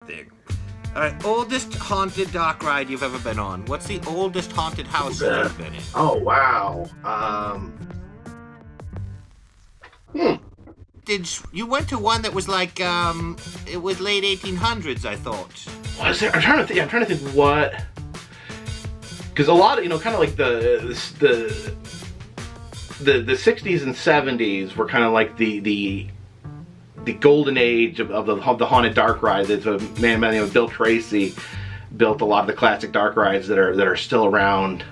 thing. Alright, oldest haunted dark ride you've ever been on. What's the oldest haunted house you've ever been in? Oh, wow. You went to one that was like, it was late 1800s, I thought. Was there? I'm trying to think what. Because a lot of, you know, kind of like the 60s and 70s were kind of like the golden age of the haunted dark ride. There's a man by the name of Bill Tracy built a lot of the classic dark rides that are still around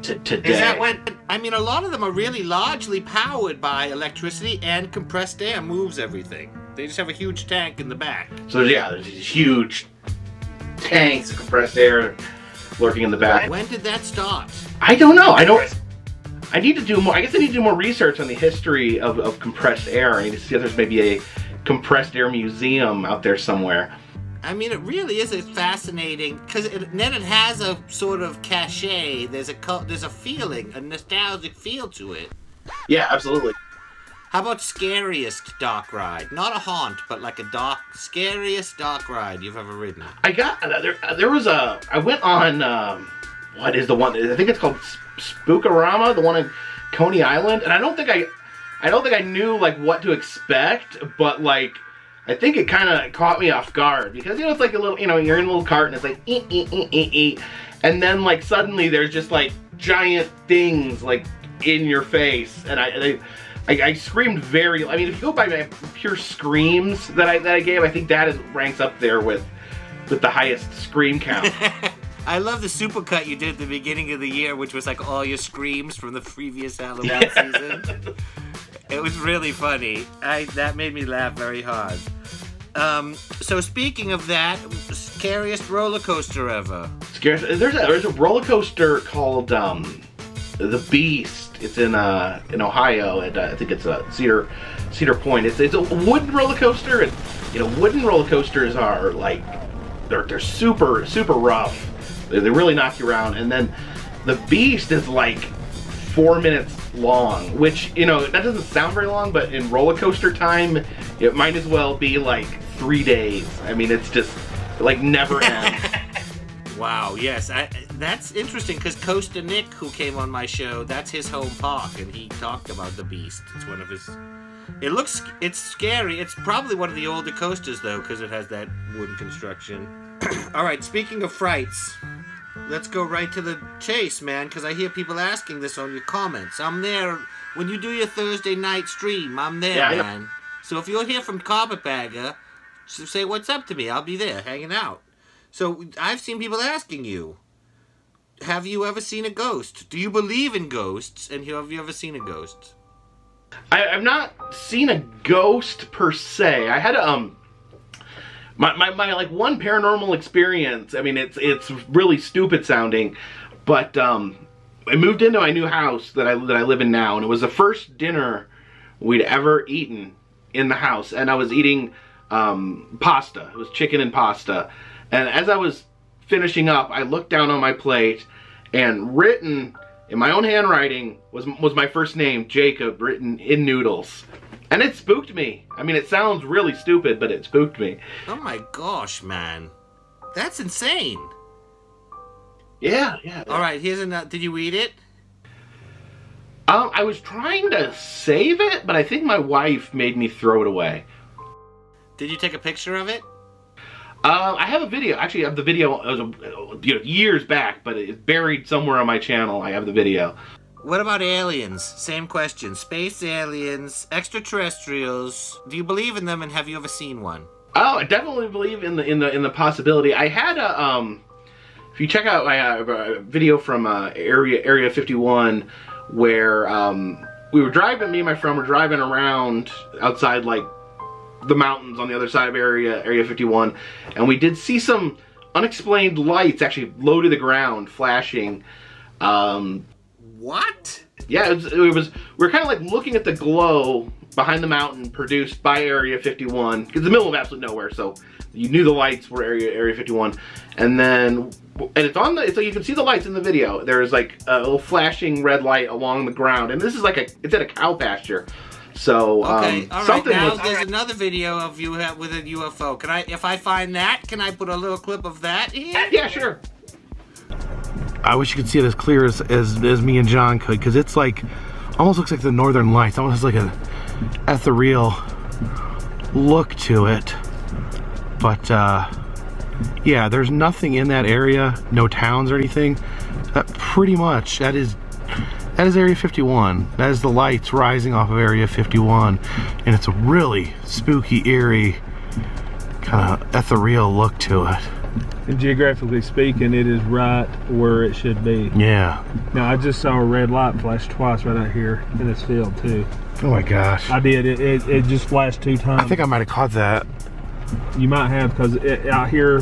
today. Is that when? I mean, a lot of them are really largely powered by electricity, and compressed air moves everything. They just have a huge tank in the back. So yeah, there's these huge tanks of compressed air lurking in the back. When did that start? I don't know. I need to do more. I guess I need to do more research on the history of compressed air. I need to see if there's maybe a compressed air museum out there somewhere. I mean, it really is a fascinating, because then it has a sort of cachet. There's a feeling, a nostalgic feel to it. Yeah, absolutely. How about scariest dark ride? Not a haunt, but like a scariest dark ride you've ever ridden. I went on, what is the one? I think it's called Spookorama, the one in Coney Island, and I don't think I knew like what to expect, but like I think it kind of caught me off guard because, you know, it's like a little, you know, you're in a little cart and it's like and then like suddenly there's just like giant things like in your face, and I screamed very. I mean, if you go by my pure screams that I gave, I think that ranks up there with the highest scream count. I love the supercut you did at the beginning of the year, which was like all your screams from the previous Halloween season. It was really funny. That made me laugh very hard. So speaking of that, scariest roller coaster ever? There's a roller coaster called the Beast. It's in Ohio, and I think it's Cedar Point. It's a wooden roller coaster, and you know, wooden roller coasters are like they're super rough. They really knock you around, and then the Beast is like 4 minutes long, which, you know, that doesn't sound very long, but in roller coaster time, it might as well be like 3 days. I mean, it's just like never ends. Wow, yes, that's interesting because Costa Nick, who came on my show, that's his home park, and he talked about the Beast. It's one of his. It's scary. It's probably one of the older coasters though, because it has that wooden construction. All right, speaking of frights, let's go right to the chase, man, because I hear people asking this on your comments. I'm there when you do your Thursday night stream. I'm there, yeah, man. So if you'll hear from Carpetbagger, say what's up to me. I'll be there hanging out. So I've seen people asking you, have you ever seen a ghost? Do you believe in ghosts? And have you ever seen a ghost? I've not seen a ghost per se. I had my like one paranormal experience. I mean, it's really stupid sounding, but I moved into my new house that I live in now, and it was the first dinner we'd ever eaten in the house, and I was eating pasta. It was chicken and pasta. And as I was finishing up, I looked down on my plate, and written in my own handwriting was my first name, Jacob, written in noodles. And it spooked me. I mean, it sounds really stupid, but it spooked me. Oh my gosh, man. That's insane. Yeah. All right, here's another. Did you eat it? I was trying to save it, but I think my wife made me throw it away. Did you take a picture of it? I have a video. Actually, I have the video. It was years back, but it's buried somewhere on my channel. I have the video. What about aliens? Same question. Space aliens, extraterrestrials. Do you believe in them, and have you ever seen one? Oh, I definitely believe in the possibility. I had a if you check out my video from Area 51, where we were driving. Me and my friend were driving around outside, like, the mountains on the other side of Area 51, and we did see some unexplained lights actually low to the ground flashing. What? Yeah, it was we were kind of like looking at the glow behind the mountain produced by Area 51, because it's the middle of absolute nowhere, so you knew the lights were Area 51, and it's on the, so you can see the lights in the video. There's like a little flashing red light along the ground, and this is like it's at a cow pasture. So okay, all right. something Now was. there's another video of you with a UFO. Can I, if I find that, can I put a little clip of that here? Yeah, sure. I wish you could see it as clear as me and John could, because it's like, almost looks like the Northern Lights. Almost has like an ethereal look to it. But yeah, there's nothing in that area, no towns or anything. Pretty much, that is Area 51. That is the lights rising off of Area 51. And it's a really spooky, eerie, kind of ethereal look to it. And geographically speaking, it is right where it should be. Yeah. Now, I just saw a red light flash twice right out here in this field, too. Oh my gosh. I did. It just flashed 2 times. I think I might have caught that. You might have, because out here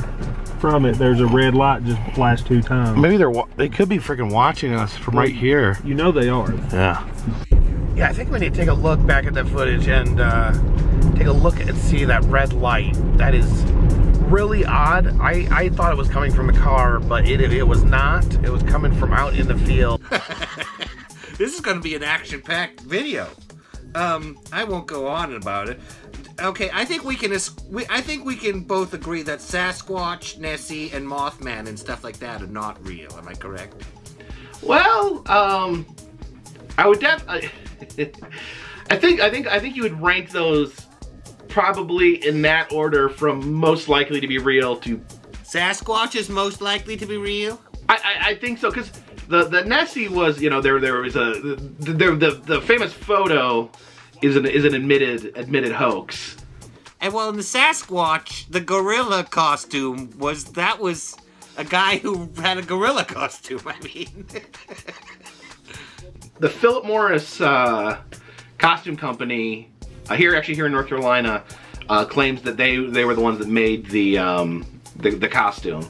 from it, there's a red light just flashed 2 times. Maybe they could be freaking watching us from right here. You know they are. Yeah. Yeah, I think we need to take a look back at that footage and take a look and see that red light. That is really odd. I thought it was coming from the car, but it was not. It was coming from out in the field. This is going to be an action-packed video. I won't go on about it. Okay, I think we can both agree that Sasquatch, Nessie, and Mothman and stuff like that are not real. Am I correct? Well, I would definitely. I think you would rank those probably in that order from most likely to be real to. Sasquatch is most likely to be real. I think so, because the Nessie was, you know, there was the famous photo is an admitted hoax. And well, in the Sasquatch, the gorilla costume was a guy who had a gorilla costume. I mean, the Philip Morris costume company here in North Carolina claims that they were the ones that made the costume.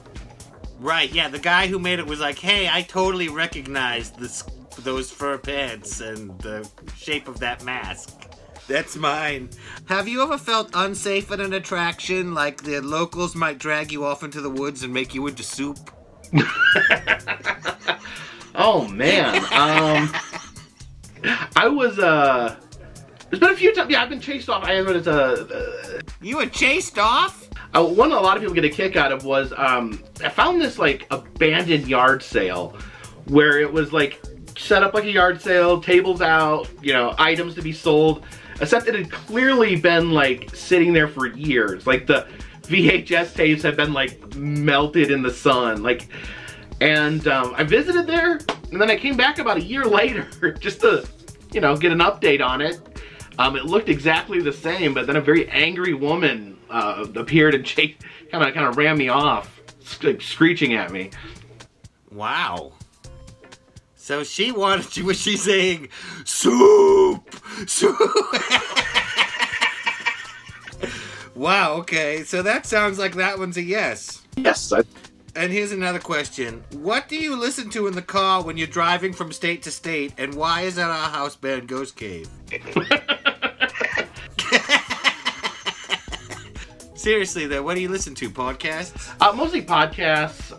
Right, yeah, the guy who made it was like, hey, I totally recognized those fur pants and the shape of that mask. That's mine. Have you ever felt unsafe at an attraction, like the locals might drag you off into the woods and make you into soup? Oh, man. I was, there's been a few times, yeah, I've been chased off. You were chased off? One a lot of people get a kick out of was, I found this, like, abandoned yard sale where it was, like, set up like a yard sale, tables out, you know, items to be sold, except it had clearly been, like, sitting there for years. Like, the VHS tapes had been, like, melted in the sun, like, and I visited there, and then I came back about a year later just to, you know, get an update on it. It looked exactly the same, but then a very angry woman appeared and kind of ran me off, like, screeching at me. Wow. So she wanted you, was she saying, soup, soup? Wow, okay, so that sounds like that one's a yes. Yes. And here's another question. What do you listen to in the car when you're driving from state to state, and why is that our house band Ghost Cave? Seriously though, what do you listen to? Podcasts? Mostly podcasts,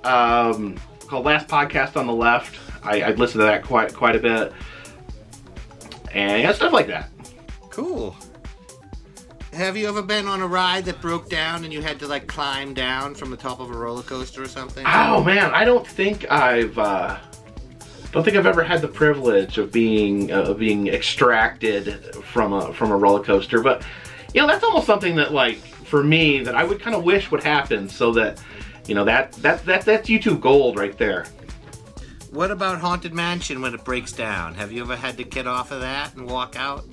called Last Podcast on the Left. I listen to that quite a bit. And yeah, stuff like that. Cool. Have you ever been on a ride that broke down and you had to, like, climb down from the top of a roller coaster or something? Oh man, I don't think I've ever had the privilege of being extracted from a roller coaster. But you know, that's almost something that, like, for me, that I would kind of wish would happen, so that, you know, that's YouTube gold right there. What about Haunted Mansion when it breaks down? Have you ever had to get off of that and walk out?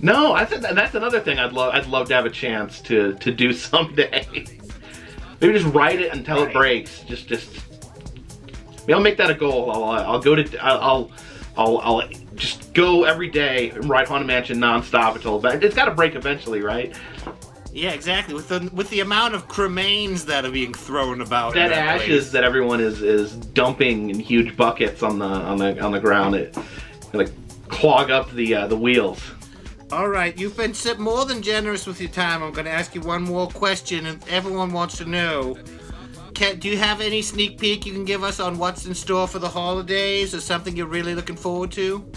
No, that's another thing I'd love to have a chance to do someday. Maybe just ride it until it breaks. Just maybe I'll make that a goal. I'll just go every day and ride Haunted Mansion nonstop until it's got to break eventually, right? Yeah, exactly. With the amount of cremains that are being thrown about, dead ashes that everyone is dumping in huge buckets on the ground, it like clog up the wheels. All right, you've been more than generous with your time. I'm going to ask you one more question, and everyone wants to know. Do you have any sneak peek you can give us on what's in store for the holidays, or something you're really looking forward to?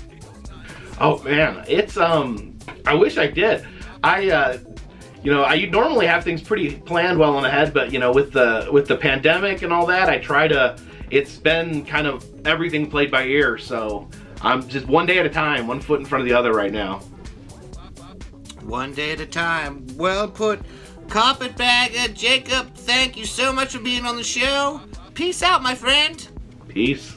Oh man, it's I wish I did. You know, I normally have things pretty planned well in ahead, but you know, with the pandemic and all that, I try to. It's been kind of everything played by ear, so I'm just one day at a time, one foot in front of the other right now. One day at a time. Well put. Carpetbagger, Jacob, thank you so much for being on the show. Peace out, my friend. Peace.